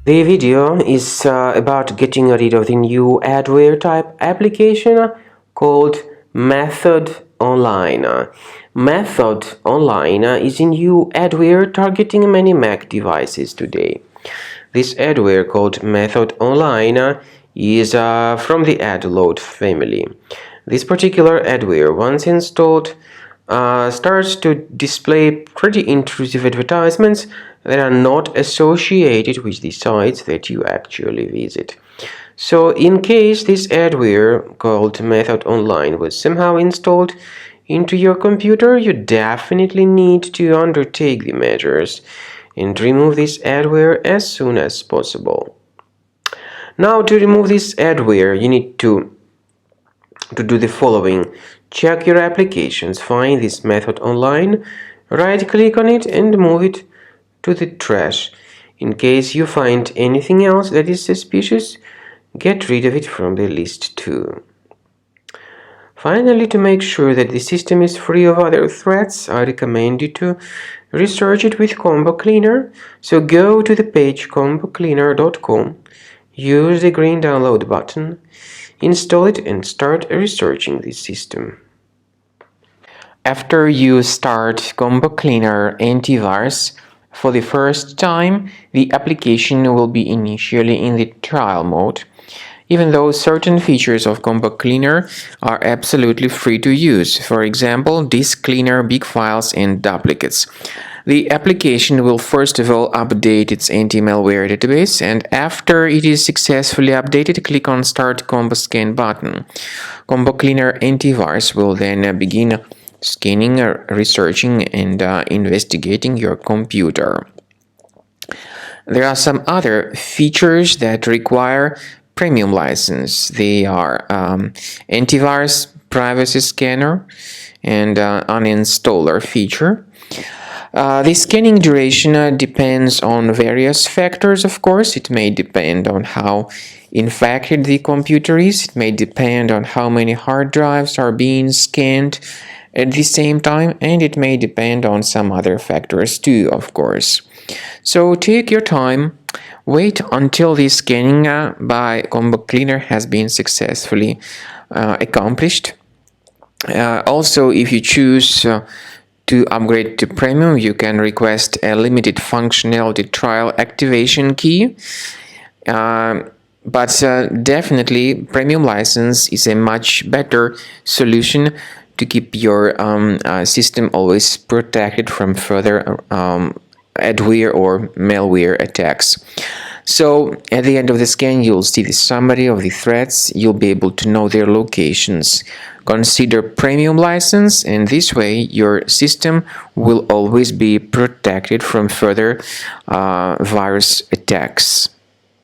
The video is about getting rid of the new adware type application called MethodOnline. MethodOnline is a new adware targeting many Mac devices today. This adware called MethodOnline is from the AdLoad family. This particular adware, once installed, starts to display pretty intrusive advertisements that are not associated with the sites that you actually visit. So in case this adware called MethodOnline was somehow installed into your computer, you definitely need to undertake the measures and remove this adware as soon as possible. Now, to remove this adware, you need to do the following. Check your applications, find this MethodOnline, right-click on it and move it to the trash. In case you find anything else that is suspicious, get rid of it from the list too. Finally, to make sure that the system is free of other threats, I recommend you to research it with Combo Cleaner. So go to the page combocleaner.com, use the green download button, install it and start researching the system. After you start Combo Cleaner antivirus for the first time, the application will be initially in the trial mode, even though certain features of Combo Cleaner are absolutely free to use. For example, disk cleaner, big files, and duplicates. The application will first of all update its anti-malware database, and after it is successfully updated, click on Start Combo Scan button. Combo Cleaner antivirus will then begin scanning, researching, and investigating your computer. There are some other features that require premium license. They are antivirus, privacy scanner, and uninstaller feature. The scanning duration depends on various factors, of course. It may depend on how infected the computer is. It may depend on how many hard drives are being scanned at the same time, and it may depend on some other factors too, of course. So take your time. Wait until the scanning by Combo Cleaner has been successfully accomplished. Also, if you choose to upgrade to Premium, you can request a limited functionality trial activation key. But definitely, Premium license is a much better solution to keep your system always protected from further adware or malware attacks. So at the end of the scan, you'll see the summary of the threats. You'll be able to know their locations. Consider Premium license, and this way your system will always be protected from further virus attacks.